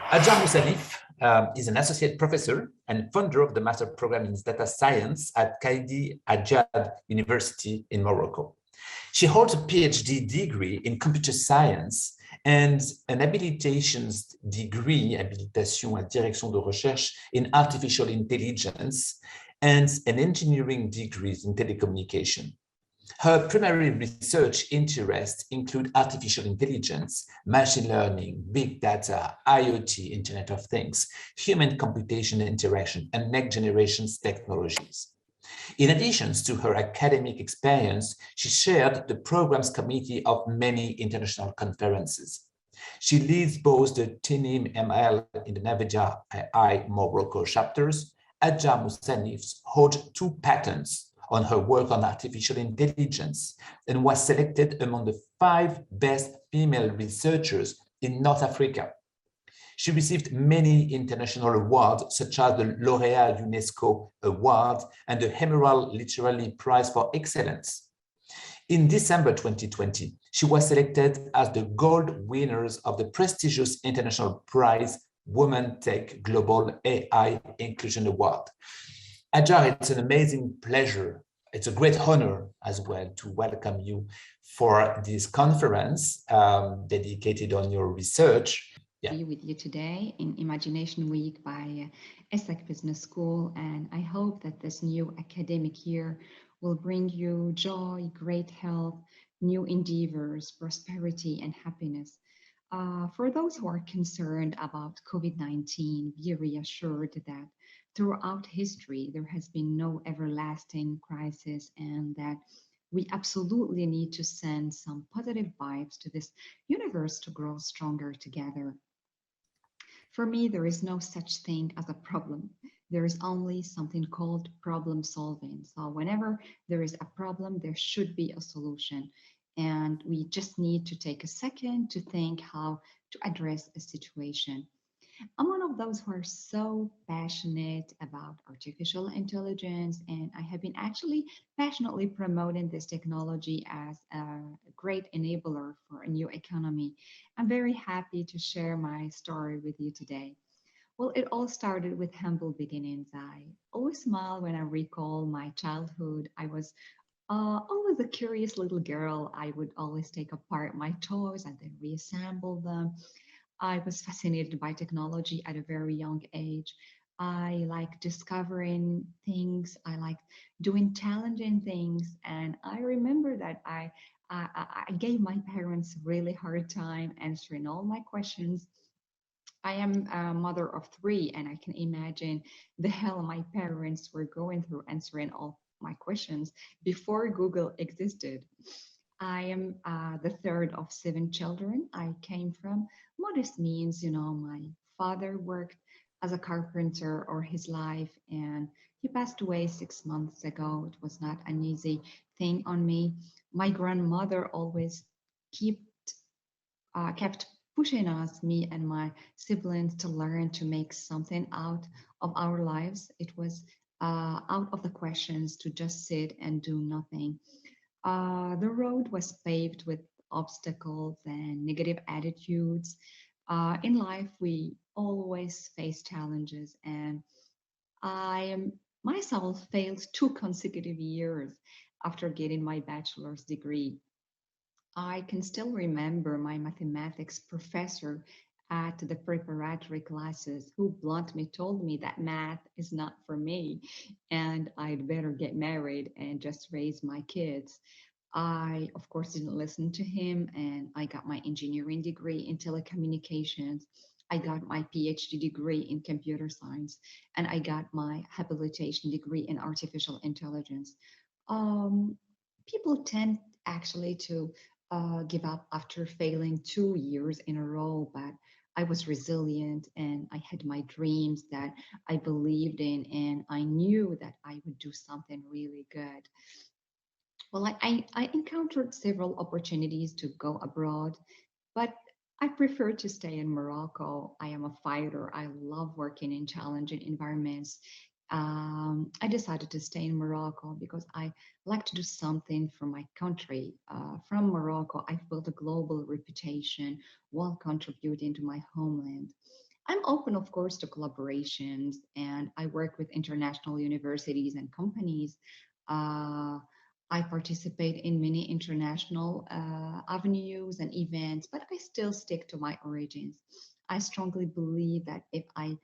Hajar Mousannif is an associate professor and founder of the master program in data science at Cadi Ayyad University in Morocco. She holds a PhD degree in computer science and an habilitation degree, habilitation à direction de recherche in artificial intelligence, and an engineering degree in telecommunication. Her primary research interests include artificial intelligence, machine learning, big data, IoT, Internet of Things, human computation interaction, and next generation technologies. In addition to her academic experience, she chaired the program's committee of many international conferences. She leads both the Tinim ML in the Navaja I Morocco chapters. Hajar Mousannif holds 2 patents on her work on artificial intelligence and was selected among the 5 best female researchers in North Africa. She received many international awards, such as the L'Oréal UNESCO Award and the Emerald Literary Prize for Excellence. In December 2020, she was selected as the gold winners of the prestigious international prize Women Tech Global AI Inclusion Award. Hajar, it's an amazing pleasure. It's a great honor as well to welcome you for this conference dedicated on your research. Be with you today in Imagination Week by ESSEC Business School, and I hope that this new academic year will bring you joy, great health, new endeavors, prosperity, and happiness. For those who are concerned about COVID-19, be reassured that throughout history, there has been no everlasting crisis, and that we absolutely need to send some positive vibes to this universe to grow stronger together. For me, there is no such thing as a problem. There is only something called problem solving. So whenever there is a problem, there should be a solution. And we just need to take a second to think how to address a situation. I'm one of those who are so passionate about artificial intelligence, and I have been actually passionately promoting this technology as a great enabler for a new economy. I'm very happy to share my story with you today. Well, it all started with humble beginnings. I always smile when I recall my childhood. I was always a curious little girl. I would always take apart my toys and then reassemble them. I was fascinated by technology at a very young age. I like discovering things. I like doing challenging things. And I remember that I gave my parents really hard time answering all my questions. I am a mother of 3, and I can imagine the hell my parents were going through answering all my questions before Google existed. I am the third of 7 children. I came from modest means. My father worked as a carpenter all his life, and he passed away 6 months ago. It was not an easy thing on me. My grandmother always kept pushing us, me and my siblings, to learn to make something out of our lives. It was out of the questions to just sit and do nothing. The road was paved with obstacles and negative attitudes. In life, we always face challenges, and I myself failed 2 consecutive years after getting my bachelor's degree. I can still remember my mathematics professor at the preparatory classes who bluntly told me that math is not for me and I'd better get married and just raise my kids. I, of course, didn't listen to him, and I got my engineering degree in telecommunications. I got my PhD degree in computer science, and I got my habilitation degree in artificial intelligence. Um, People tend actually to give up after failing 2 years in a row, but I was resilient and I had my dreams that I believed in, and I knew that I would do something really good. Well, I encountered several opportunities to go abroad, but I prefer to stay in Morocco. I am a fighter. I love working in challenging environments. I decided to stay in Morocco because I like to do something for my country. From Morocco, I've built a global reputation while contributing to my homeland. I'm open, of course, to collaborations, and I work with international universities and companies. Uh, I participate in many international avenues and events, but I still stick to my origins. I strongly believe that if I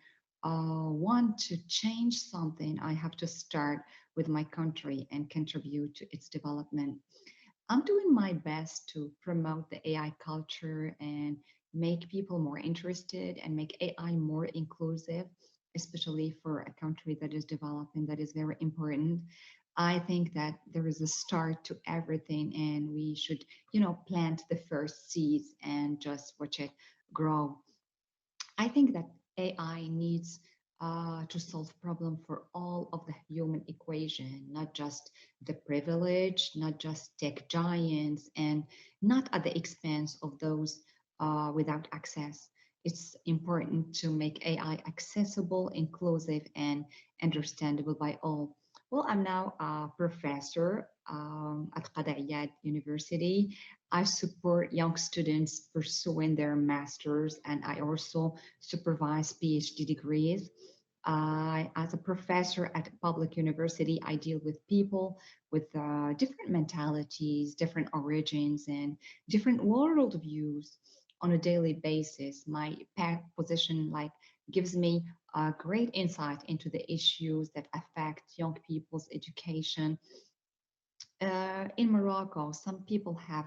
want to change something, I have to start with my country and contribute to its development. I'm doing my best to promote the AI culture and make people more interested and make AI more inclusive, especially for a country that is developing, that is very important. I think that there is a start to everything and we should, plant the first seeds and just watch it grow. I think that AI needs to solve problem for all of the human equation, not just the privileged, not just tech giants, and not at the expense of those without access. It's important to make AI accessible, inclusive, and understandable by all. Well, I'm now a professor at Ayyad University. I support young students pursuing their masters, and I also supervise PhD degrees. As a professor at a public university, I deal with people with different mentalities, different origins, and different worldviews on a daily basis. My position gives me a great insight into the issues that affect young people's education. In Morocco, some people have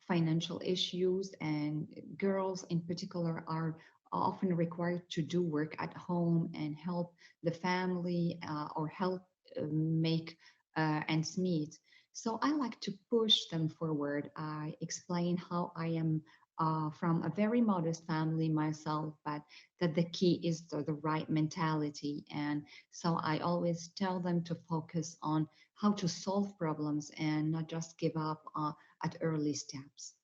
financial issues, and girls in particular are often required to do work at home and help the family or help make ends meet. So I like to push them forward. I explain how I am from a very modest family myself, but that the key is the right mentality. And so I always tell them to focus on how to solve problems and not just give up at early steps.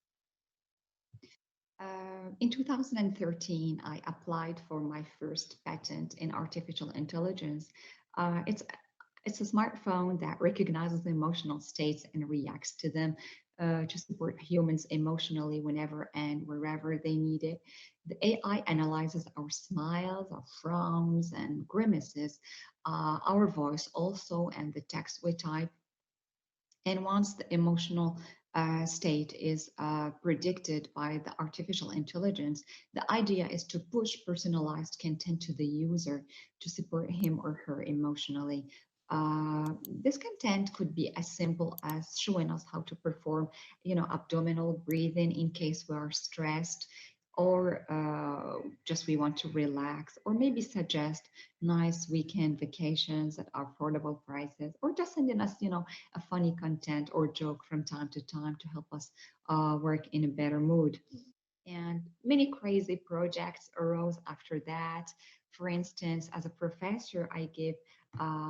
In 2013, I applied for my first patent in artificial intelligence. It's a smartphone that recognizes emotional states and reacts to them to support humans emotionally whenever and wherever they need it. The AI analyzes our smiles, our frowns, and grimaces, our voice also, and the text we type. And once the emotional state is predicted by the artificial intelligence, the idea is to push personalized content to the user to support him or her emotionally. This content could be as simple as showing us how to perform, abdominal breathing in case we are stressed, or just we want to relax, or maybe suggest nice weekend vacations at affordable prices, or just sending us, a funny content or joke from time to time to help us work in a better mood. And many crazy projects arose after that. For instance, as a professor, I give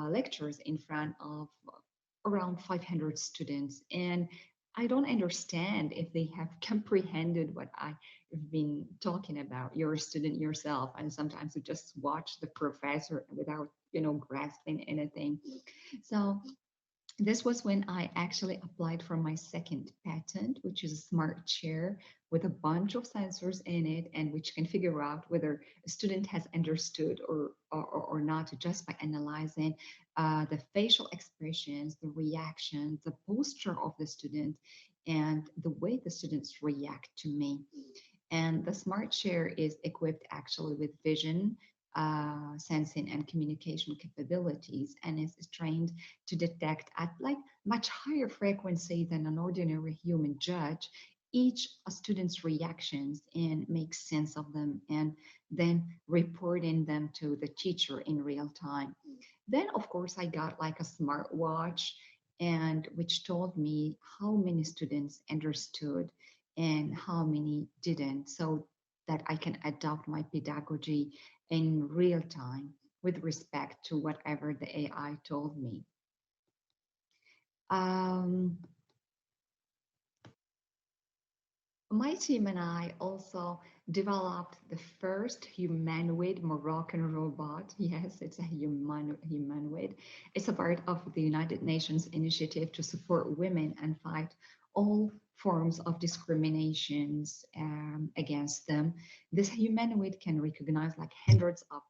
lectures in front of around 500 students, and I don't understand if they have comprehended what I've been talking about. You're a student yourself, and sometimes you just watch the professor without, grasping anything. So this was when I actually applied for my second patent, which is a smart chair with a bunch of sensors in it, and which can figure out whether a student has understood or not just by analyzing the facial expressions, the reactions, the posture of the student, and the way the students react to me. And the smart chair is equipped actually with vision, sensing, and communication capabilities, and is trained to detect at much higher frequency than an ordinary human judge each student's reactions and make sense of them, and then reporting them to the teacher in real time. Then, of course, I got like a smartwatch, and which told me how many students understood and how many didn't, so that I can adapt my pedagogy in real time with respect to whatever the AI told me. Um, my team and I also developed the first humanoid Moroccan robot. Yes, it's a humanoid. It's a part of the United Nations initiative to support women and fight all forms of discriminations against them. This humanoid can recognize like hundreds of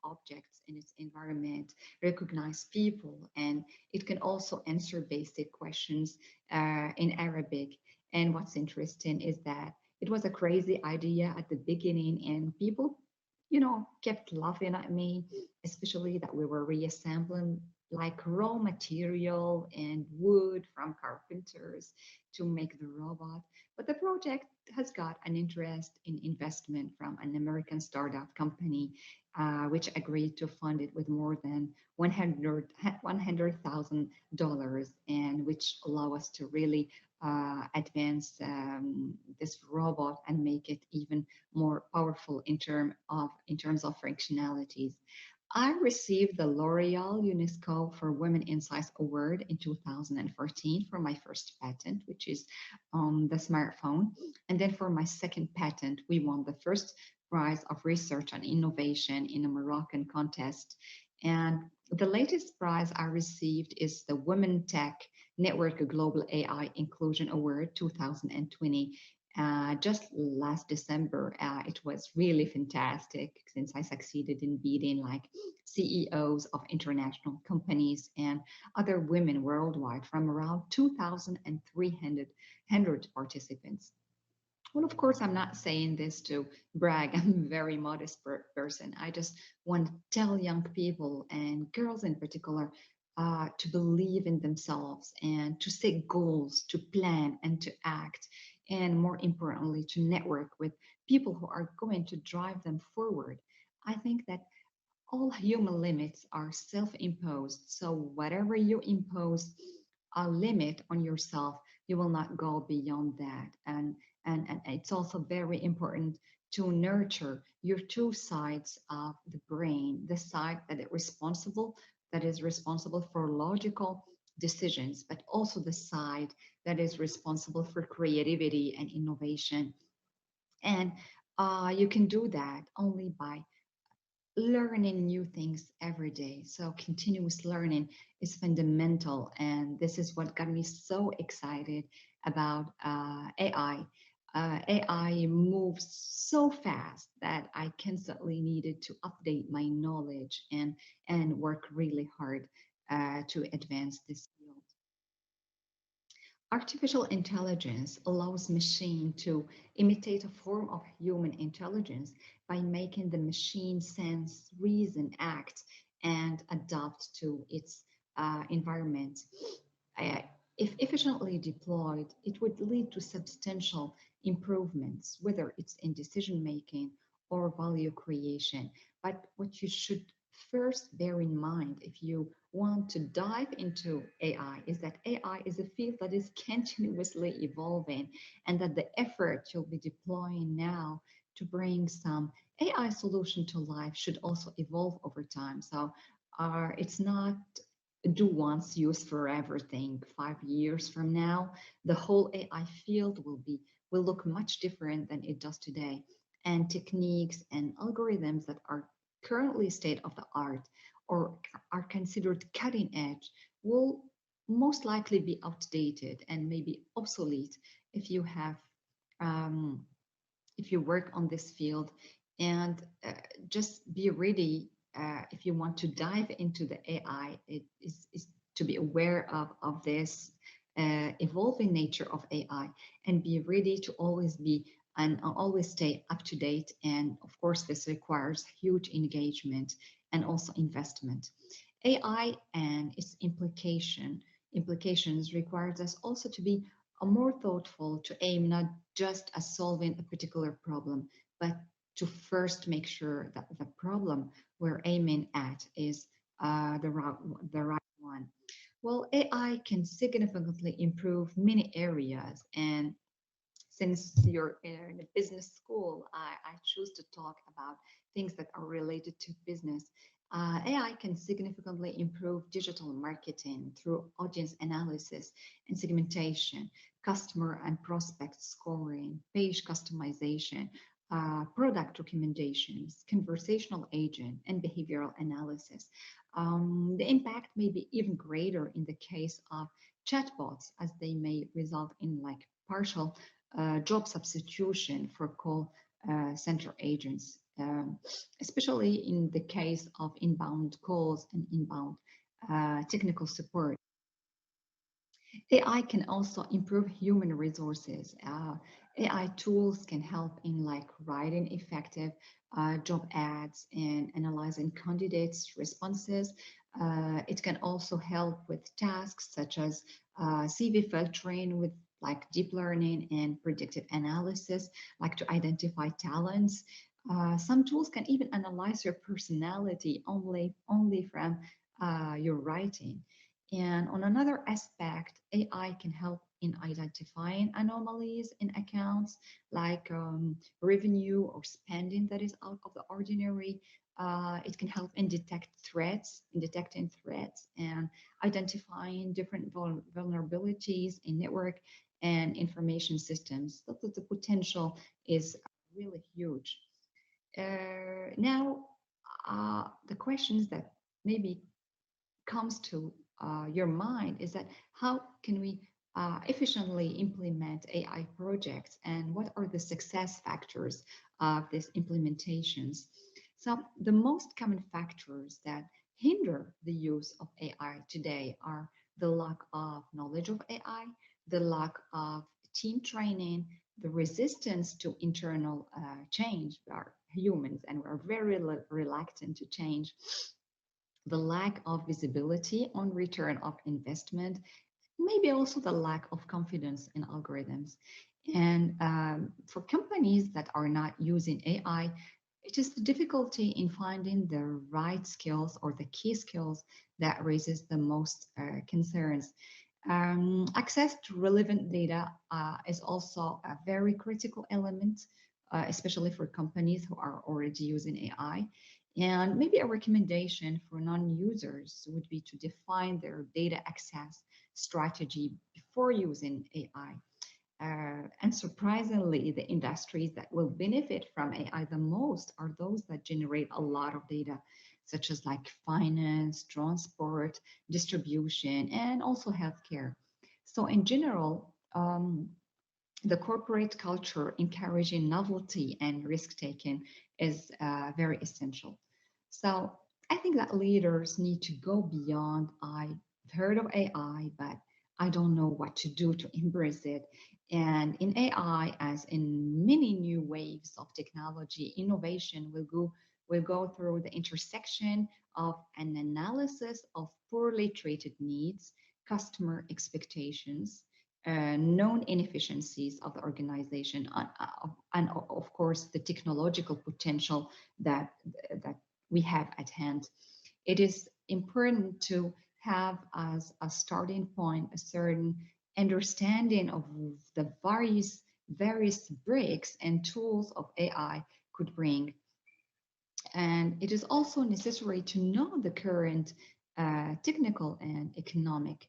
objects in its environment, recognize people, and it can also answer basic questions in Arabic. And what's interesting is that it was a crazy idea at the beginning, and people, kept laughing at me, especially that we were reassembling like raw material and wood from carpenters to make the robot. But the project has got an interest in investment from an American startup company, which agreed to fund it with more than $100,000, and which allow us to really advance this robot and make it even more powerful in terms of functionalities. I received the L'Oreal UNESCO for Women in Science Award in 2014 for my first patent, which is the smartphone. And then for my second patent, we won the first prize of research and innovation in a Moroccan contest. And the latest prize I received is the Women Tech Network Global AI Inclusion Award 2020. Just last December, it was really fantastic since I succeeded in beating like CEOs of international companies and other women worldwide from around 2,300 participants. Well, of course, I'm not saying this to brag. I'm a very modest person. I just want to tell young people and girls in particular to believe in themselves and to set goals, to plan and to act, and more importantly, to network with people who are going to drive them forward. I think that all human limits are self-imposed. So whatever you impose a limit on yourself, you will not go beyond that. And it's also very important to nurture your two sides of the brain, the side that is responsible for logical decisions, but also the side that is responsible for creativity and innovation. And you can do that only by learning new things every day. So continuous learning is fundamental. And this is what got me so excited about AI. AI moves so fast that I constantly needed to update my knowledge and work really hard to advance this field. Artificial intelligence allows machine to imitate a form of human intelligence by making the machine sense, reason, act, and adapt to its environment. Uh, if efficiently deployed, it would lead to substantial improvements, whether it's in decision making or value creation. But what you should first bear in mind if you want to dive into AI is that AI is a field that is continuously evolving, and that the effort you'll be deploying now to bring some AI solution to life should also evolve over time. So it's not do once, use forever thing. 5 years from now, the whole AI field will look much different than it does today. And techniques and algorithms that are currently state of the art or are considered cutting edge will most likely be outdated and maybe obsolete if you have um, if you work on this field. And just be ready if you want to dive into the AI. It is to be aware of this evolving nature of AI and be ready to always be and always stay up to date. And of course, this requires huge engagement and also investment. AI and its implications requires us also to be more thoughtful, to aim not just at solving a particular problem, but to first make sure that the problem we're aiming at is the right one. Well, AI can significantly improve many areas. And since you're in a business school, I choose to talk about things that are related to business. AI can significantly improve digital marketing through audience analysis and segmentation, customer and prospect scoring, page customization, product recommendations, conversational agent, and behavioral analysis. The impact may be even greater in the case of chatbots, as they may result in like partial job substitution for call center agents, especially in the case of inbound calls and inbound technical support. AI can also improve human resources. AI tools can help in like writing effective job ads and analyzing candidates' responses. It can also help with tasks such as CV filtering with like deep learning and predictive analysis, like to identify talents. Some tools can even analyze your personality only from your writing. And on another aspect, AI can help in identifying anomalies in accounts like revenue or spending that is out of the ordinary. It can help in detecting threats and identifying different vulnerabilities in network and information systems. So the potential is really huge. Now, the questions that maybe comes to your mind is that how can we efficiently implement AI projects, and what are the success factors of these implementations? So the most common factors that hinder the use of AI today are the lack of knowledge of AI, the lack of team training, the resistance to internal change. We are humans and we're very reluctant to change, the lack of visibility on return of investment, maybe also the lack of confidence in algorithms. And for companies that are not using AI, it is the difficulty in finding the right skills or the key skills that raises the most concerns. Access to relevant data is also a very critical element, especially for companies who are already using AI. And maybe a recommendation for non-users would be to define their data access strategy before using AI. And surprisingly, the industries that will benefit from AI the most are those that generate a lot of data, such as like finance, transport, distribution, and also healthcare. So in general, the corporate culture encouraging novelty and risk-taking is very essential. So I think that leaders need to go beyond, I've heard of AI, but I don't know what to do to embrace it. And in AI, as in many new waves of technology, innovation will go through the intersection of an analysis of poorly treated needs, customer expectations, known inefficiencies of the organization, and of course the technological potential that we have at hand. It is important to have as a starting point a certain understanding of the various breaks and tools of AI could bring. And it is also necessary to know the current technical and economic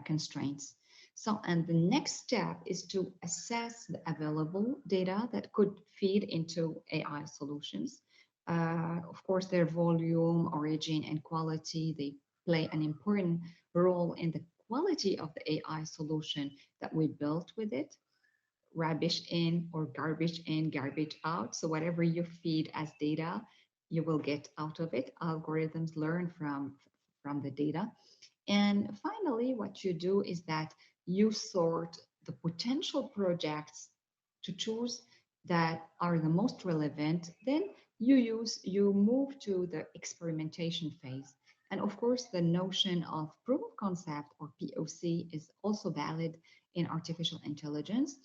constraints. So, and the next step is to assess the available data that could feed into AI solutions. Of course, their volume, origin, and quality, they play an important role in the quality of the AI solution that we built with it. Rubbish in or garbage in, garbage out. So whatever you feed as data, you will get out of it. Algorithms learn from the data. And finally, what you do is that you sort the potential projects to choose that are the most relevant. Then you move to the experimentation phase. And of course, the notion of proof of concept or POC is also valid in artificial intelligence.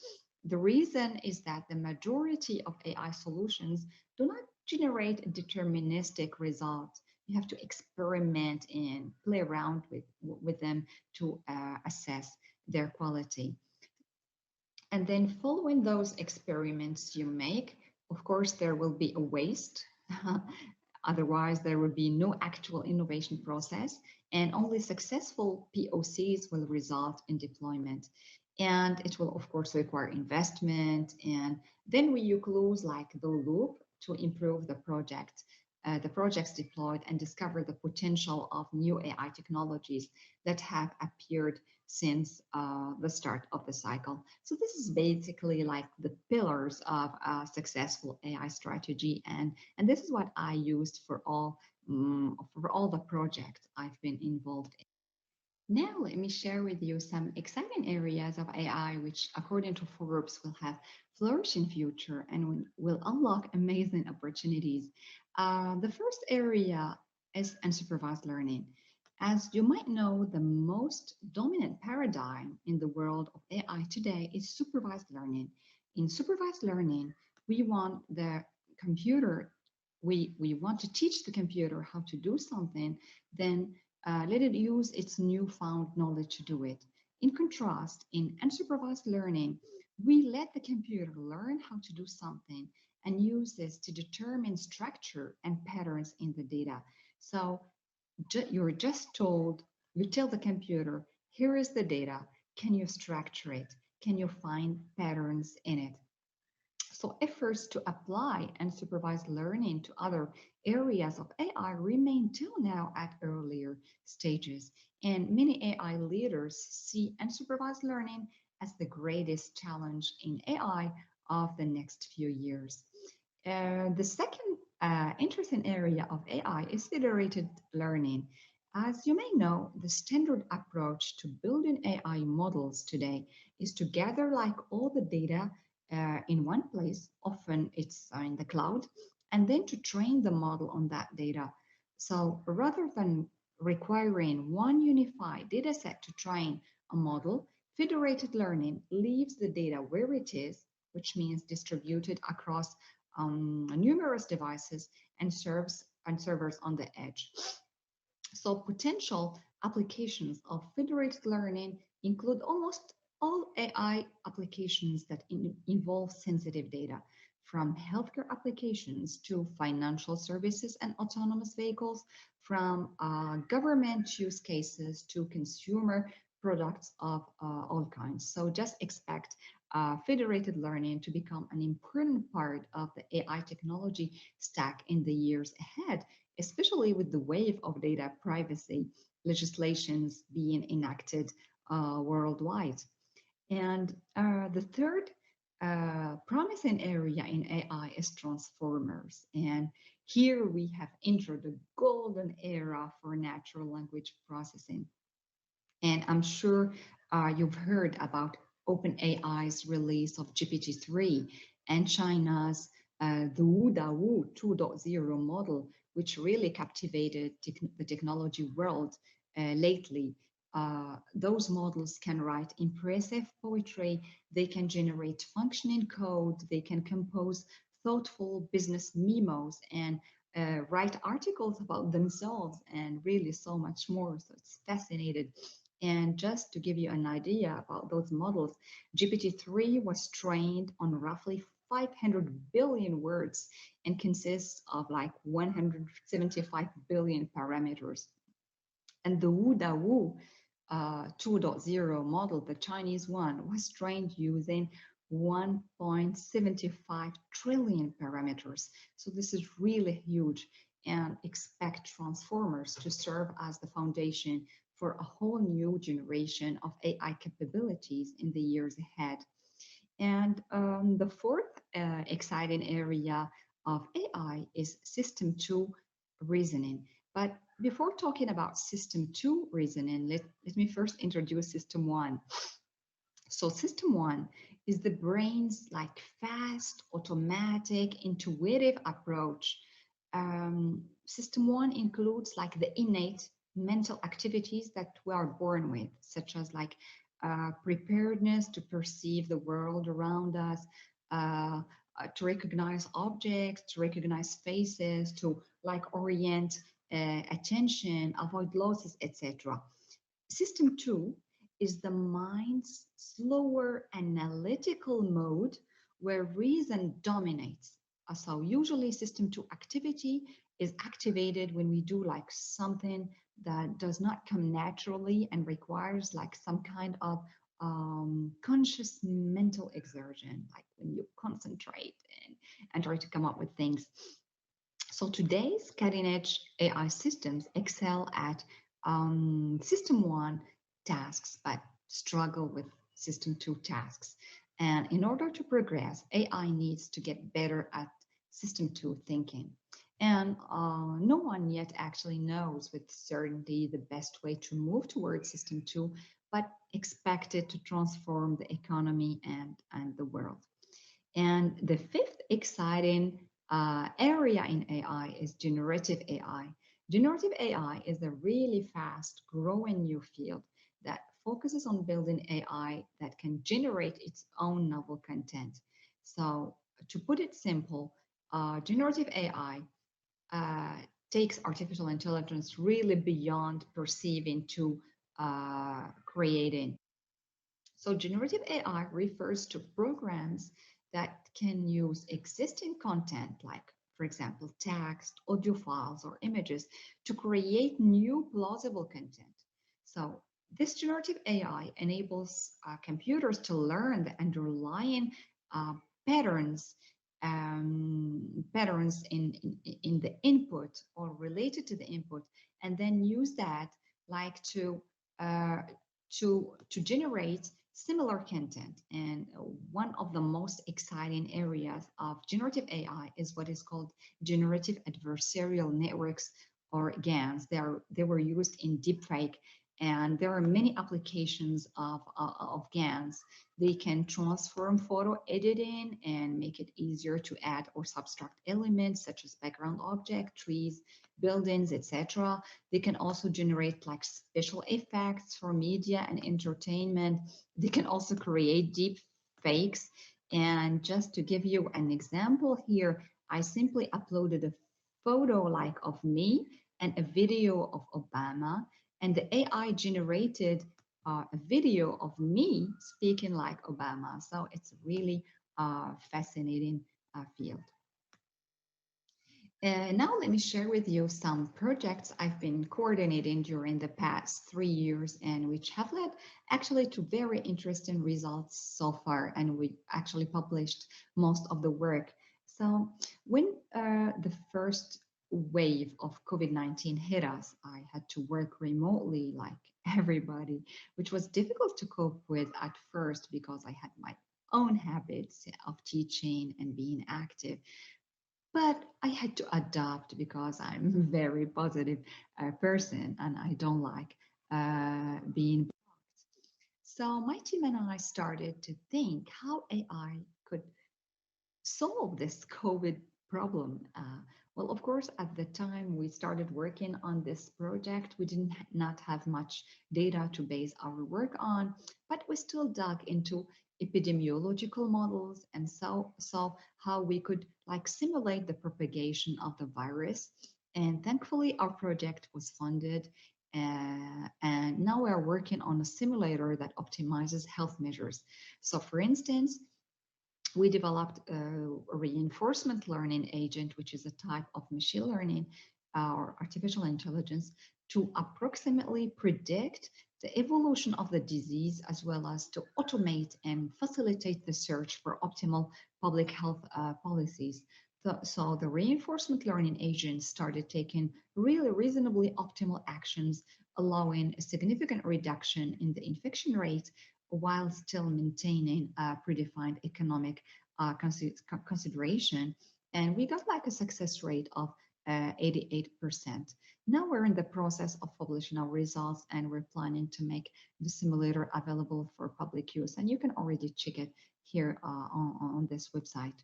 The reason is that the majority of AI solutions do not generate deterministic results. You have to experiment and play around with them to assess their quality. And then following those experiments you make, of course, there will be a waste. Otherwise, there will be no actual innovation process, and only successful POCs will result in deployment. And it will, of course, require investment. And then you close like the loop to improve the projects deployed and discover the potential of new AI technologies that have appeared since the start of the cycle. So this is basically like the pillars of a successful AI strategy, and this is what I used for all the projects I've been involved in. Now, let me share with you some exciting areas of AI, which, according to Forbes, will have flourish in future and will unlock amazing opportunities. The first area is unsupervised learning. As you might know, the most dominant paradigm in the world of AI today is supervised learning. In supervised learning, we want the computer, we want to teach the computer how to do something, then let it use its newfound knowledge to do it. In contrast, in unsupervised learning, we let the computer learn how to do something and use this to determine structure and patterns in the data. So you're just told, you tell the computer, here is the data. Can you structure it? Can you find patterns in it? So efforts to apply unsupervised learning to other areas of AI remain till now at earlier stages. And many AI leaders see unsupervised learning as the greatest challenge in AI of the next few years. The second interesting area of AI is federated learning. As you may know, the standard approach to building AI models today is to gather like all the data in one place, often it's in the cloud, and then to train the model on that data. So rather than requiring one unified data set to train a model, federated learning leaves the data where it is, which means distributed across numerous devices and servers on the edge. So potential applications of federated learning include almost all AI applications that involve sensitive data, from healthcare applications to financial services and autonomous vehicles, from government use cases to consumer products of all kinds. So just expect federated learning to become an important part of the AI technology stack in the years ahead, especially with the wave of data privacy legislations being enacted worldwide. And the third promising area in AI is transformers. And here we have entered the golden era for natural language processing. And I'm sure you've heard about OpenAI's release of GPT-3 and China's the Wu 2.0 model, which really captivated the technology world lately. Those models can write impressive poetry, they can generate functioning code, they can compose thoughtful business memos, and write articles about themselves, and really so much more. So it's fascinating. And just to give you an idea about those models, GPT-3 was trained on roughly 500 billion words and consists of like 175 billion parameters. And the Wu 2.0 model, the Chinese one, was trained using 1.75 trillion parameters. So this is really huge, and expect transformers to serve as the foundation for a whole new generation of AI capabilities in the years ahead. And the fourth exciting area of AI is System 2 reasoning. But before talking about System 2 reasoning, let me first introduce System 1. So System 1 is the brain's like fast, automatic, intuitive approach. System 1 includes like the innate mental activities that we are born with, such as like preparedness to perceive the world around us, to recognize objects, to recognize faces, to like orient attention, avoid losses, etc. System 2 is the mind's slower analytical mode where reason dominates. So usually System 2 activity is activated when we do like something that does not come naturally and requires like some kind of conscious mental exertion, like when you concentrate and try to come up with things. So today's cutting edge AI systems excel at System 1 tasks, but struggle with System 2 tasks. And in order to progress, AI needs to get better at System 2 thinking. And no one yet actually knows with certainty the best way to move towards System 2, but expect it to transform the economy and the world. And the fifth exciting area in AI is generative AI. Generative AI is a really fast growing new field that focuses on building AI that can generate its own novel content. So, to put it simple, generative AI uh, takes artificial intelligence really beyond perceiving to creating. So generative AI refers to programs that can use existing content, like, for example, text, audio files, or images, to create new plausible content. So this generative AI enables computers to learn the underlying uh, patterns patterns in the input or related to the input, and then use that like uh, to generate similar content. And one of the most exciting areas of generative AI is what is called generative adversarial networks, or GANs. They were used in deepfake, and there are many applications of GANs. They can transform photo editing and make it easier to add or subtract elements such as background object, trees, buildings, etc. They can also generate like special effects for media and entertainment. They can also create deep fakes. And just to give you an example here, I simply uploaded a photo like of me and a video of Obama, and the AI generated a video of me speaking like Obama. So it's really fascinating field. Now let me share with you some projects I've been coordinating during the past 3 years, and which have led actually to very interesting results so far. And we actually published most of the work. So when the first wave of COVID-19 hit us, I had to work remotely like everybody, which was difficult to cope with at first because I had my own habits of teaching and being active. But I had to adapt because I'm a very positive person and I don't like being blocked. So my team and I started to think how AI could solve this COVID problem. Well, of course, at the time we started working on this project, we didn't not have much data to base our work on, but we still dug into epidemiological models and so how we could like simulate the propagation of the virus. And thankfully, our project was funded. And now we are working on a simulator that optimizes health measures. So, for instance, we developed a reinforcement learning agent, which is a type of machine learning or artificial intelligence, to approximately predict the evolution of the disease, as well as to automate and facilitate the search for optimal public health policies. So the reinforcement learning agent started taking really reasonably optimal actions, allowing a significant reduction in the infection rate while still maintaining a predefined economic consideration. And we got like a success rate of 88%. Now we're in the process of publishing our results, and we're planning to make the simulator available for public use. And you can already check it here on this website.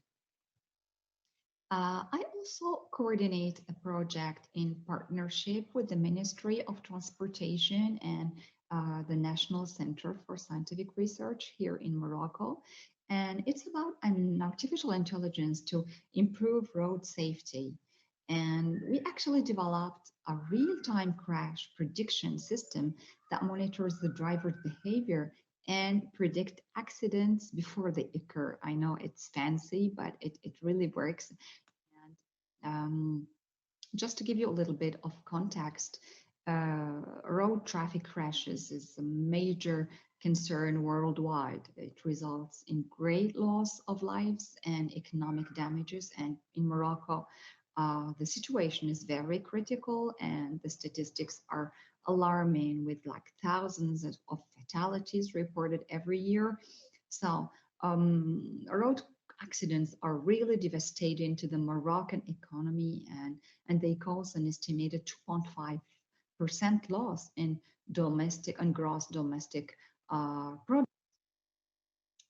I also coordinate a project in partnership with the Ministry of Transportation and the National Center for Scientific Research here in Morocco. And it's about an artificial intelligence to improve road safety. And we actually developed a real-time crash prediction system that monitors the driver's behavior and predict accidents before they occur. I know it's fancy, but it really works. And just to give you a little bit of context, road traffic crashes is a major concern worldwide. It results in great loss of lives and economic damages. And in Morocco, the situation is very critical, and the statistics are alarming, with like thousands of fatalities reported every year. So road accidents are really devastating to the Moroccan economy, and they cause an estimated 2.5% loss in domestic and gross domestic product.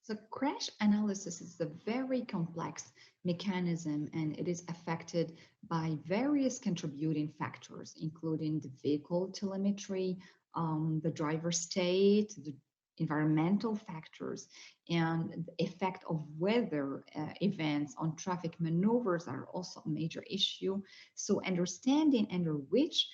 So crash analysis is a very complex mechanism, and it is affected by various contributing factors, including the vehicle telemetry, the driver state, the environmental factors, and the effect of weather events on traffic maneuvers are also a major issue. So understanding under which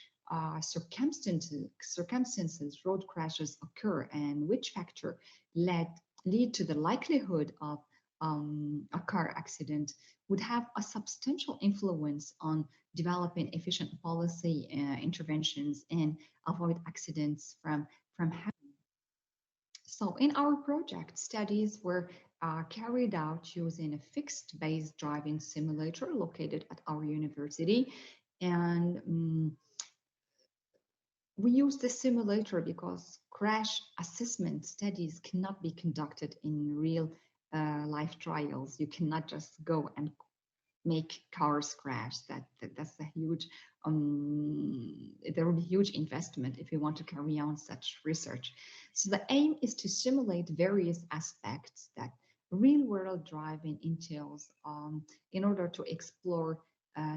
circumstances road crashes occur and which factor lead to the likelihood of a car accident would have a substantial influence on developing efficient policy interventions and avoid accidents from happening. So in our project, studies were carried out using a fixed-based driving simulator located at our university. And we use this simulator because crash assessment studies cannot be conducted in real life trials. You cannot just go and make cars crash. That's a huge, there will be huge investment if you want to carry on such research. So the aim is to simulate various aspects that real world driving entails in order to explore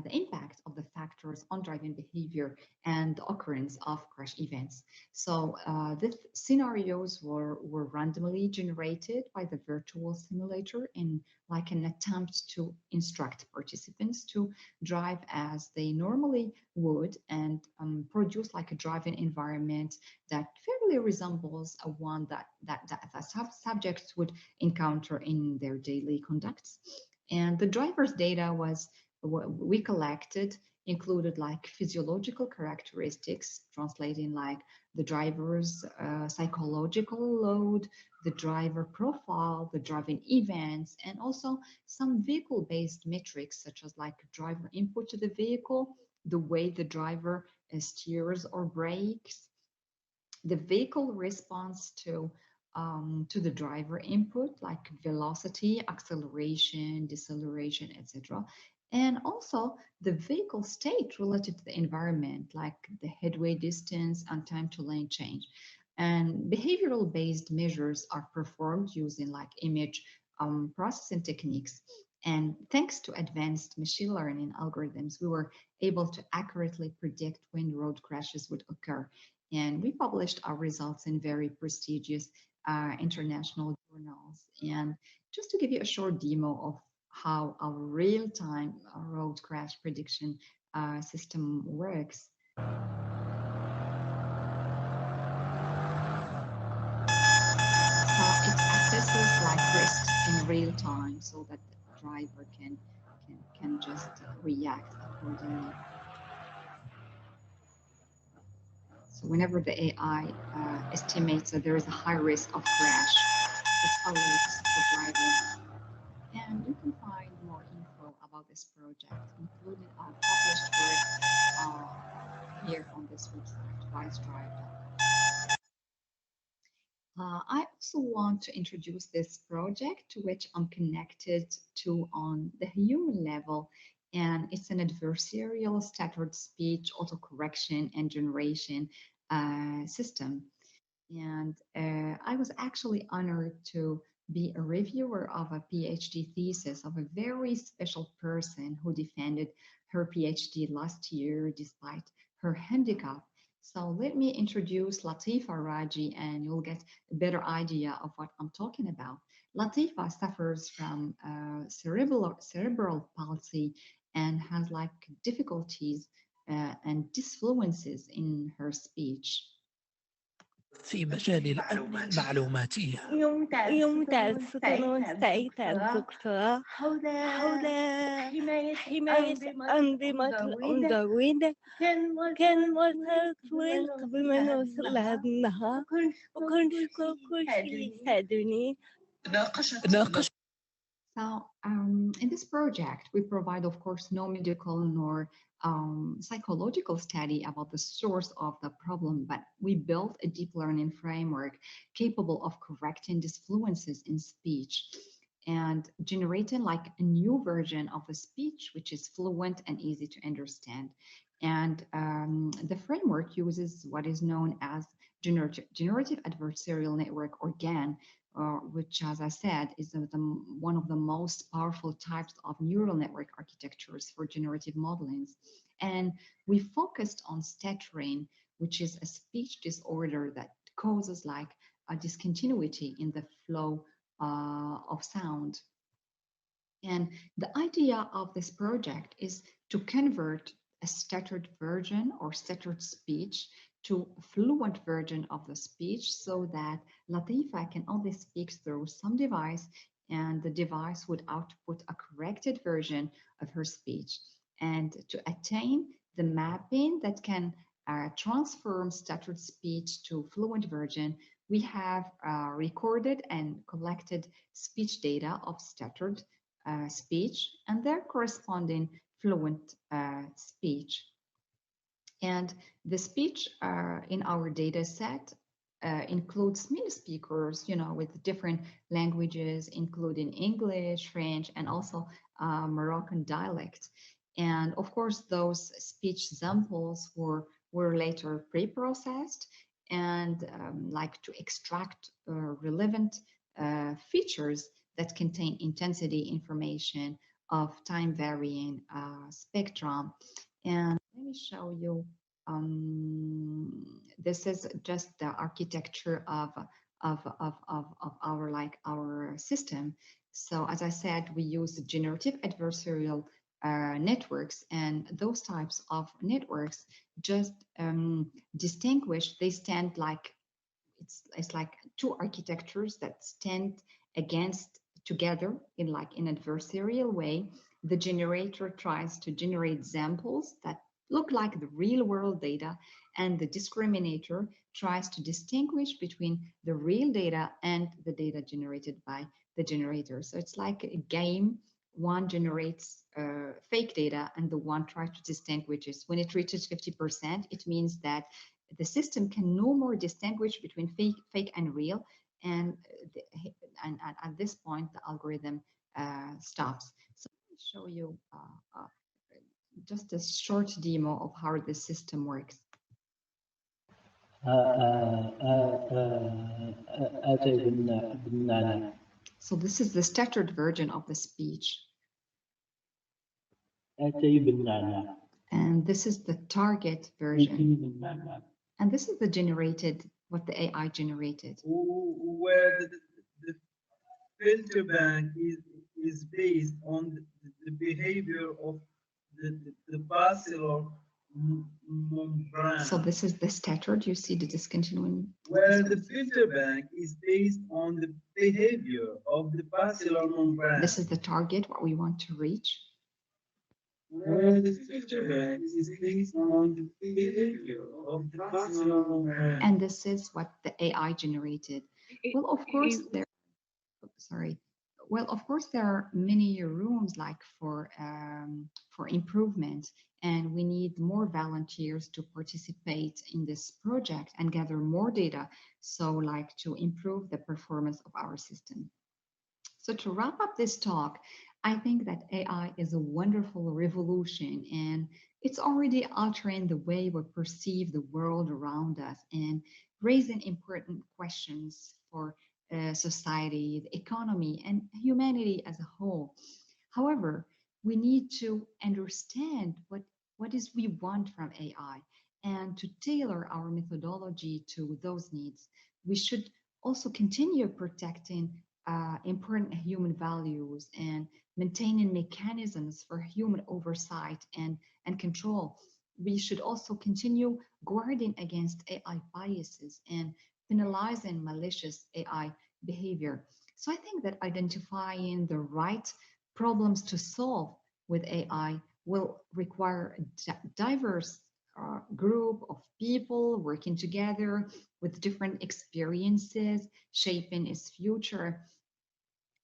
the impact of the factors on driving behavior and the occurrence of crash events. So the scenarios were randomly generated by the virtual simulator in like an attempt to instruct participants to drive as they normally would and produce like a driving environment that fairly resembles a one that subjects would encounter in their daily conducts. And the driver's data was what we collected included like physiological characteristics, translating like the driver's psychological load, the driver profile, the driving events, and also some vehicle-based metrics such as like driver input to the vehicle, the way the driver steers or brakes, the vehicle response to the driver input like velocity, acceleration, deceleration, etc. And also the vehicle state related to the environment, like the headway distance and time to lane change. And behavioral based measures are performed using like image processing techniques. And thanks to advanced machine learning algorithms, we were able to accurately predict when road crashes would occur. And we published our results in very prestigious international journals. And just to give you a short demo of how our real-time road crash prediction system works. It assesses like risks in real time so that the driver can just react accordingly. So whenever the AI estimates that there is a high risk of crash, it alerts the driver. And you can find more info about this project, including our published work here on this website, wisedrive.com. I also want to introduce this project to which I'm connected to on the human level, and it's an adversarial stuttered speech autocorrection and generation system. And I was actually honored to be a reviewer of a PhD thesis of a very special person who defended her PhD last year despite her handicap. So let me introduce Latifa Raji and you'll get a better idea of what I'm talking about. Latifa suffers from cerebral palsy and has like difficulties and disfluences in her speech. في مجال الأمن المعلوماتي يمتاز سعيدة الدكتوراه حول حماية أنظمة الأندرويد كان مرحلة طويل قبل ما نوصل لهذا النهار وكنشكر كل شيء يساعدوني. ناقشت So In this project, we provide, of course, no medical nor psychological study about the source of the problem, but we built a deep learning framework capable of correcting disfluences in speech and generating like a new version of the speech, which is fluent and easy to understand. And the framework uses what is known as generative adversarial network, or GAN, which, as I said, is one of the most powerful types of neural network architectures for generative modelings. And we focused on stuttering, which is a speech disorder that causes like a discontinuity in the flow of sound. And the idea of this project is to convert a stuttered version or stuttered speech to a fluent version of the speech so that Latifa can only speak through some device and the device would output a corrected version of her speech. And to attain the mapping that can transform stuttered speech to fluent version, we have recorded and collected speech data of stuttered speech and their corresponding fluent speech. And the speech in our data set includes many speakers, you know, with different languages, including English, French, and also Moroccan dialect. And of course, those speech samples were later pre-processed and like to extract relevant features that contain intensity information of time varying spectrum. And let me show you, this is just the architecture of our system. So as I said, we use generative adversarial networks, and those types of networks just distinguish, they stand like, it's like two architectures that stand against together in like an adversarial way. The generator tries to generate samples that look like the real world data, and the discriminator tries to distinguish between the real data and the data generated by the generator. So it's like a game. One generates fake data and the one tries to distinguish it. When it reaches 50%, it means that the system can no more distinguish between fake and real. And at this point, the algorithm stops. So let me show you just a short demo of how the system works. So this is the stuttered version of the speech. And this is the target version. And this is the generated, what the AI generated. Where the filter bank is based on the behavior of the bacillar membrane. So this is the stuttered, you see the discontinuing. Where the filter bank is based on the behavior of the bacillar membrane. This is the target, what we want to reach. Where the filter bank is based on the behavior of the bacillar membrane. And this is what the AI generated. Well, of course, there are many rooms like for improvement, and we need more volunteers to participate in this project and gather more data, so like to improve the performance of our system. So to wrap up this talk, I think that AI is a wonderful revolution, and it's already altering the way we perceive the world around us and raising important questions for society, the economy, and humanity as a whole. However, we need to understand what is we want from AI and to tailor our methodology to those needs. We should also continue protecting important human values and maintaining mechanisms for human oversight and control. We should also continue guarding against AI biases and penalizing malicious AI behavior. So I think that identifying the right problems to solve with AI will require a diverse group of people working together with different experiences, shaping its future.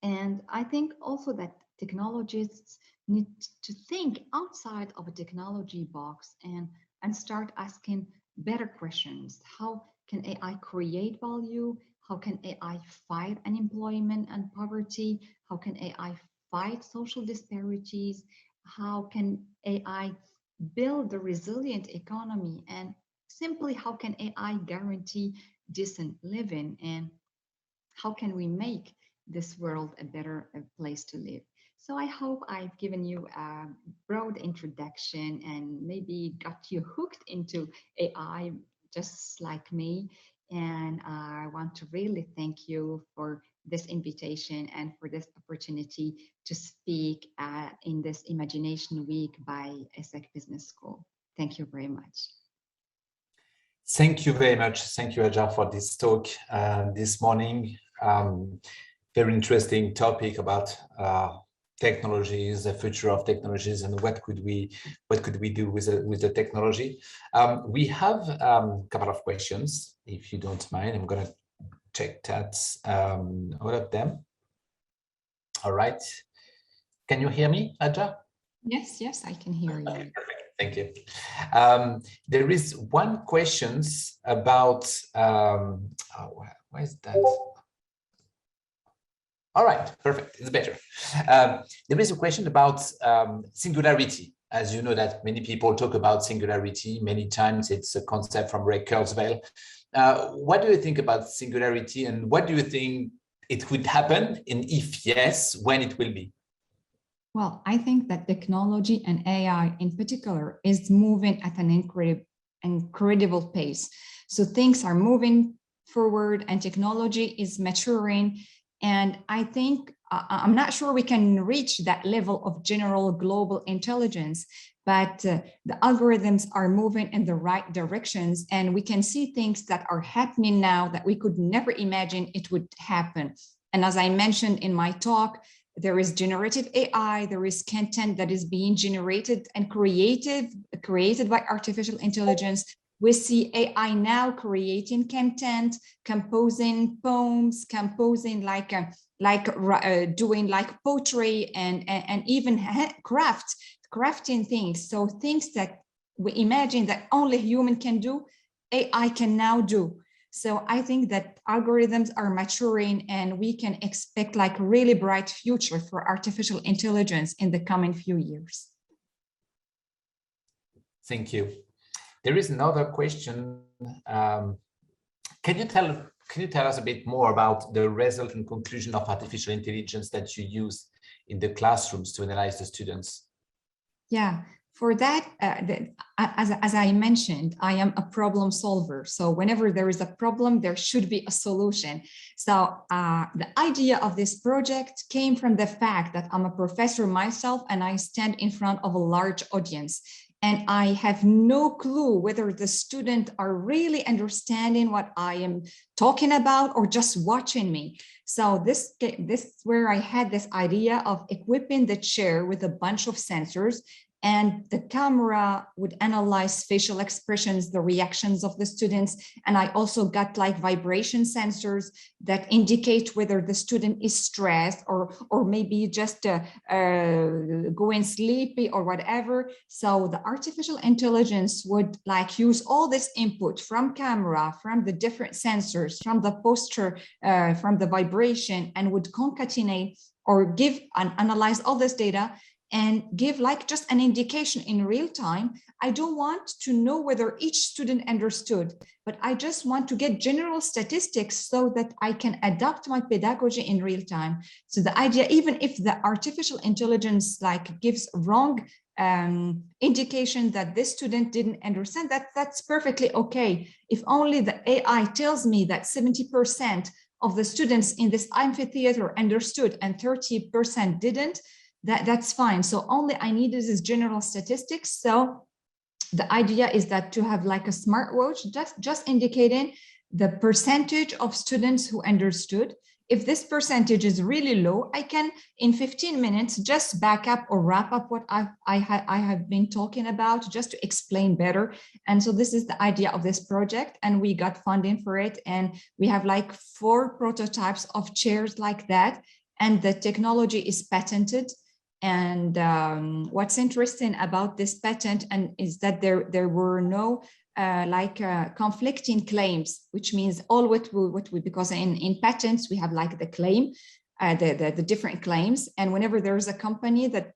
And I think also that technologists need to think outside of a technology box and start asking better questions. How can AI create value? How can AI fight unemployment and poverty? How can AI fight social disparities? How can AI build a resilient economy? And simply, how can AI guarantee decent living? And how can we make this world a better place to live? So I hope I've given you a broad introduction and maybe got you hooked into AI just like me. And I want to really thank you for this invitation and for this opportunity to speak in this Imagination Week by ESSEC Business School. Thank you very much. Thank you very much. Thank you, Hajar, for this talk this morning. Very interesting topic about technologies, the future of technologies, and what could we do with the technology. We have a couple of questions, if you don't mind. I'm going to check that, all of them. All right. Can you hear me, Hajar? Yes, I can hear you. Okay, perfect. Thank you. There is one question about, why is that? All right, perfect, it's better. There is a question about singularity. As you know that many people talk about singularity, many times it's a concept from Ray Kurzweil. What do you think about singularity, and what do you think it could happen, and if yes, when it will be? Well, I think that technology and AI in particular is moving at an incredible pace. So things are moving forward and technology is maturing. And I think, I'm not sure we can reach that level of general global intelligence, but the algorithms are moving in the right directions, and we can see things that are happening now that we could never imagine it would happen. And as I mentioned in my talk, there is generative AI, there is content that is being generated and created by artificial intelligence. We see AI now creating content, composing poems, composing doing like poetry and even crafting things. So things that we imagine that only human can do, AI can now do. So I think that algorithms are maturing and we can expect like a really bright future for artificial intelligence in the coming few years. Thank you. There is another question. Can you tell us a bit more about the result and conclusion of artificial intelligence that you use in the classrooms to analyze the students? Yeah. For that, as I mentioned, I am a problem solver. So whenever there is a problem, there should be a solution. So the idea of this project came from the fact that I'm a professor myself and I stand in front of a large audience. And I have no clue whether the students are really understanding what I am talking about or just watching me. So this is where I had this idea of equipping the chair with a bunch of sensors, and the camera would analyze facial expressions, the reactions of the students. And I also got like vibration sensors that indicate whether the student is stressed or maybe just going sleepy or whatever. So the artificial intelligence would like use all this input from camera, from the different sensors, from the posture, from the vibration, and would concatenate or give and analyze all this data and give like just an indication in real time. I don't want to know whether each student understood, but I just want to get general statistics so that I can adapt my pedagogy in real time. So the idea, even if the artificial intelligence like gives wrong indication that this student didn't understand, that's perfectly okay. If only the AI tells me that 70% of the students in this amphitheater understood and 30% didn't, that's fine. So only I needed is general statistics. So the idea is that to have like a smartwatch just indicating the percentage of students who understood. If this percentage is really low, I can in 15 minutes just back up or wrap up what I have been talking about just to explain better. And so this is the idea of this project, and we got funding for it. And we have like 4 prototypes of chairs like that. and the technology is patented. And what's interesting about this patent is that there were no conflicting claims, which means all because in patents we have like the claim, the different claims, and whenever there is a company that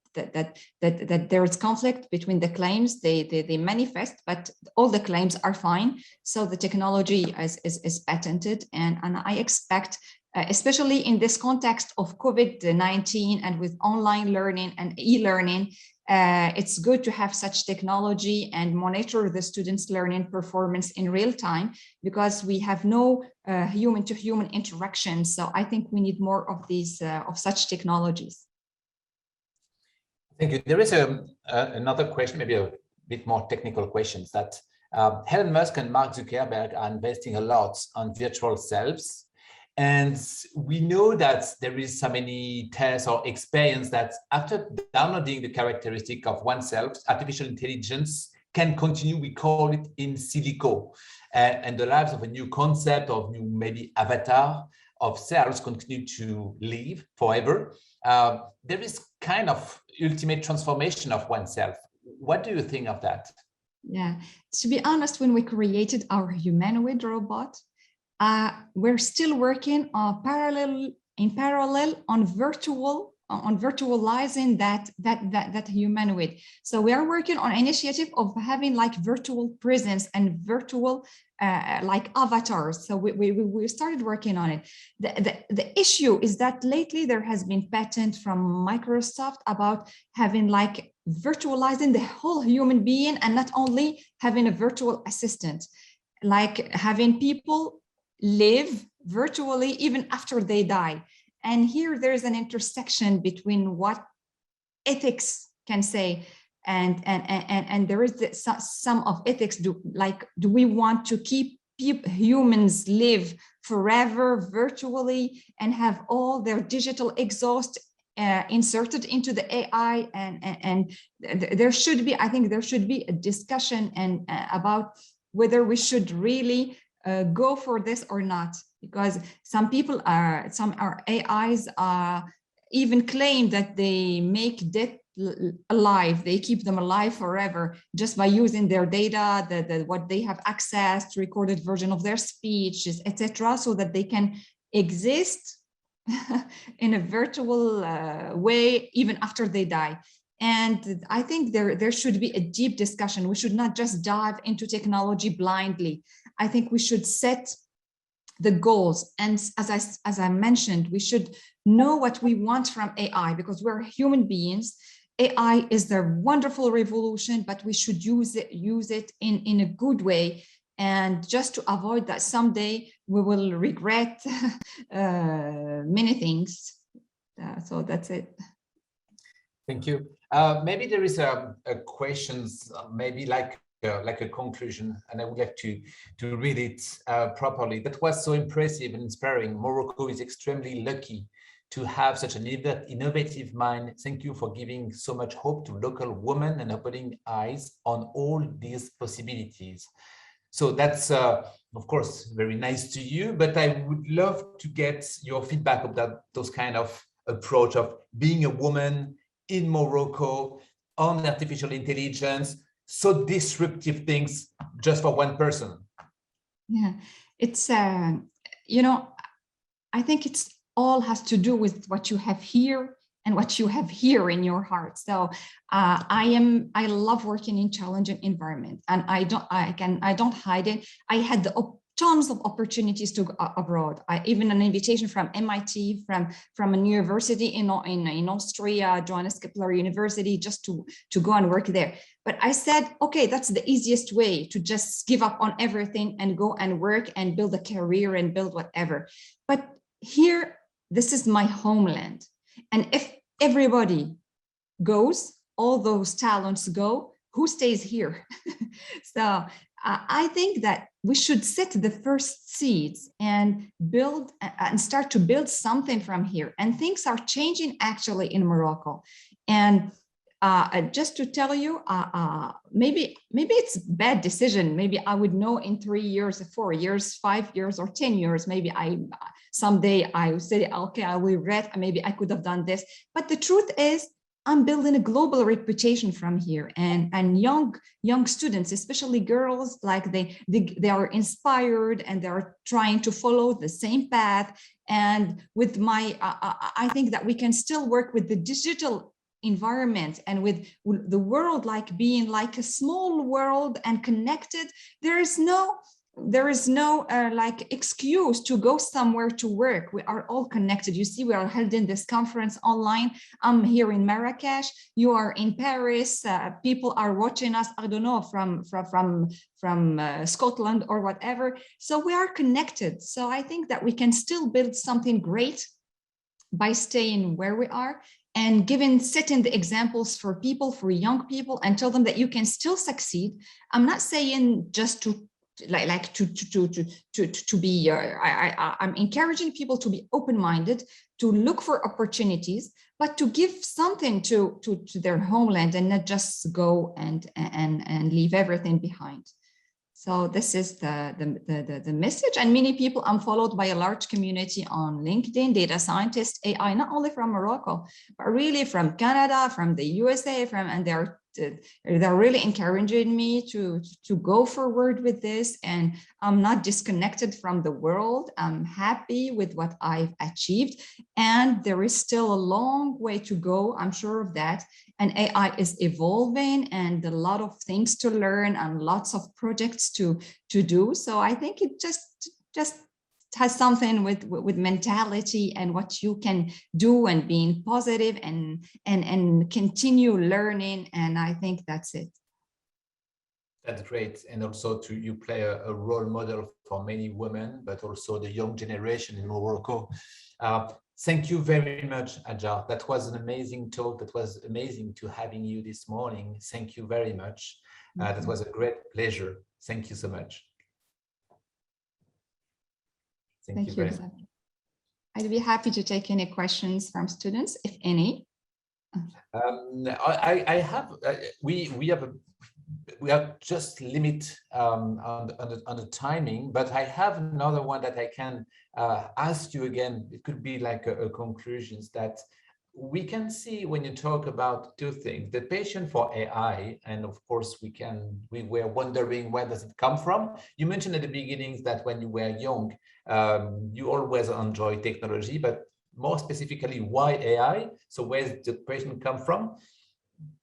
there is conflict between the claims, they manifest, but all the claims are fine. So the technology is patented, and I expect, especially in this context of COVID-19 and with online learning and e-learning, it's good to have such technology and monitor the students' learning performance in real time, because we have no human-to-human interaction. So I think we need more of these of such technologies. Thank you. There is another question, maybe a bit more technical questions, that Elon Musk and Mark Zuckerberg are investing a lot on virtual selves. And we know that there is so many tests or experience that after downloading the characteristic of oneself, artificial intelligence can continue, we call it in silico, and the lives of a new concept of new maybe avatar of selves continue to live forever. There is kind of ultimate transformation of oneself. What do you think of that? Yeah, to be honest, when we created our humanoid robot, we're still working on parallel on virtualizing that humanoid. So we are working on initiative of having like virtual presence and virtual like avatars. So we started working on it. The issue is that lately there has been patent from Microsoft about having like virtualizing the whole human being, and not only having a virtual assistant, like having people live virtually even after they die. And here there is an intersection between what ethics can say and there is some of ethics. Do we want to keep humans live forever virtually and have all their digital exhaust inserted into the AI? And there should be, I think there should be a discussion about whether we should really go for this or not, because some AIs even claim that they make death alive, they keep them alive forever just by using their data, what they have access to, recorded version of their speeches, etc., so that they can exist in a virtual way even after they die. And I think there should be a deep discussion. We should not just dive into technology blindly. I think we should set the goals. And as I mentioned, we should know what we want from AI, because we're human beings. AI is a wonderful revolution, but we should use it in a good way, and just to avoid that someday we will regret many things. So that's it. Thank you. Maybe there is a questions, maybe like a conclusion, and I would like to read it properly. That was so impressive and inspiring. Morocco is extremely lucky to have such an innovative mind. Thank you for giving so much hope to local women and opening eyes on all these possibilities. So that's, of course, very nice to you, but I would love to get your feedback about those kind of approach of being a woman in Morocco on artificial intelligence, so disruptive things just for one person. Yeah, it's, you know, I think it's all has to do with what you have here and what you have here in your heart. So I love working in challenging environment, and I don't hide it. I had tons of opportunities to go abroad. Even an invitation from MIT, from a university in Austria, Johannes Kepler University, just to go and work there. But I said, okay, that's the easiest way, to just give up on everything and go and work and build a career and build whatever. But here, this is my homeland. And if everybody goes, all those talents go, who stays here? So I think that we should set the first seeds and build and start to build something from here. And things are changing actually in Morocco. And Just to tell you, maybe it's a bad decision. Maybe I would know in 3 years, 4 years, 5 years, or 10 years. Maybe someday I will say, okay, I will regret. Maybe I could have done this. But the truth is, I'm building a global reputation from here, and young students, especially girls, like they are inspired and they're trying to follow the same path. And with my, I think that we can still work with the digital environment and with the world like being like a small world and connected. There is no like excuse to go somewhere to work. We are all connected. You see, we are holding this conference online. I'm here in Marrakesh. You are in Paris. People are watching us, I don't know, from Scotland or whatever. So we are connected. So I think that we can still build something great by staying where we are and setting the examples for people, for young people, and tell them that you can still succeed. I'm not saying just to be, I'm encouraging people to be open-minded, to look for opportunities, but to give something to their homeland and not just go and leave everything behind. So this is the message. And many people, I'm followed by a large community on LinkedIn, data scientists, AI, not only from Morocco, but really from Canada, from the USA, and they're really encouraging me to go forward with this. And I'm not disconnected from the world. I'm happy with what I've achieved. And there is still a long way to go. I'm sure of that. And AI is evolving and a lot of things to learn and lots of projects to do. So I think it just has something with mentality and what you can do and being positive and continue learning. And I think that's it. That's great. And also you play a role model for many women, but also the young generation in Morocco. Thank you very much, Hajar. That was an amazing talk. That was amazing to having you this morning. Thank you very much. That was a great pleasure. Thank you so much. Thank you very much. I'd be happy to take any questions from students, if any. I have. We have just limit on the timing, but I have another one that I can ask you again. It could be like a conclusions that we can see when you talk about two things: the passion for AI, and of course we were wondering where does it come from. You mentioned at the beginning that when you were young, you always enjoy technology, but more specifically, why AI? So where's the passion come from?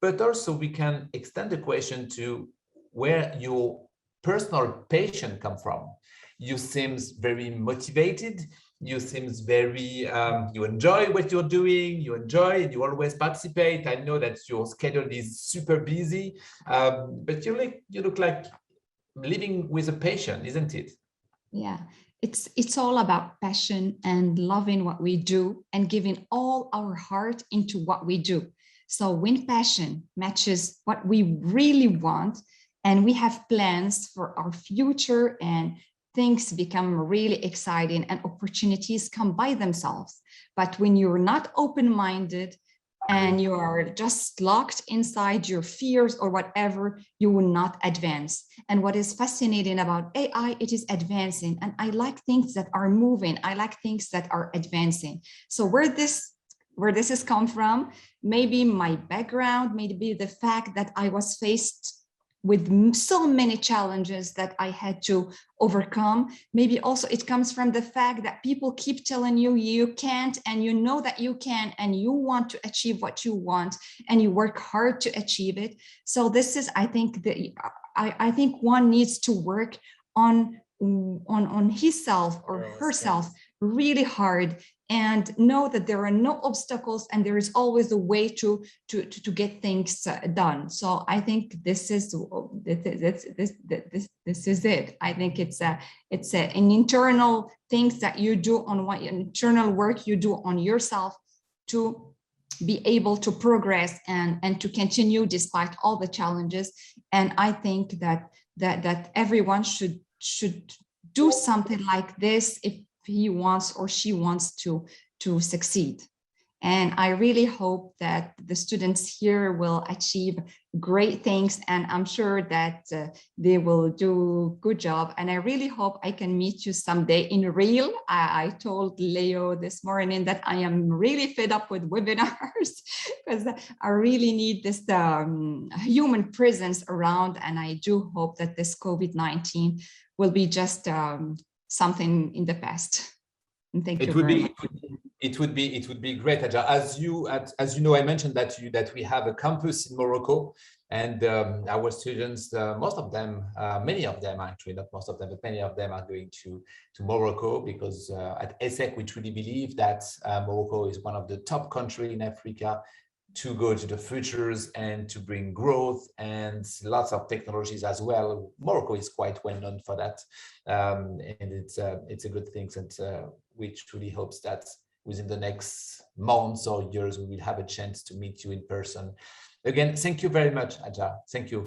But also we can extend the question to where your personal passion come from. You seems very motivated. You seems very, you enjoy what you're doing. You enjoy it. You always participate. I know that your schedule is super busy, but you look like living with a passion, isn't it? Yeah, it's all about passion and loving what we do and giving all our heart into what we do. So when passion matches what we really want and we have plans for our future and things become really exciting and opportunities come by themselves. But when you're not open-minded and you are just locked inside your fears or whatever, you will not advance. And what is fascinating about AI, it is advancing. And I like things that are moving. I like things that are advancing. So where this has come from, maybe my background, maybe the fact that I was faced with so many challenges that I had to overcome. Maybe also it comes from the fact that people keep telling you you can't, and you know that you can, and you want to achieve what you want, and you work hard to achieve it. So this is, I think, I think one needs to work on himself or herself really hard, and know that there are no obstacles and there is always a way to get things done. So I think this is it. I think it's an internal things that you do on what internal work you do on yourself to be able to progress and to continue despite all the challenges. And I think that everyone should do something like this if he wants or she wants to succeed. And I really hope that the students here will achieve great things, and I'm sure that they will do a good job. And I really hope I can meet you someday in real. I told Leo this morning that I am really fed up with webinars because I really need this human presence around. And I do hope that this COVID-19 will be just something in the past. And thank you very much. It would be great, Hajar. As you know, I mentioned that we have a campus in Morocco, and our students, most of them, many of them actually, not most of them, but many of them are going to Morocco, because at ESSEC we truly believe that Morocco is one of the top countries in Africa to go to the futures and to bring growth and lots of technologies as well. Morocco is quite well known for that, and it's a good thing, and which truly hopes that within the next months or years we will have a chance to meet you in person. Again, thank you very much, Hajar. Thank you.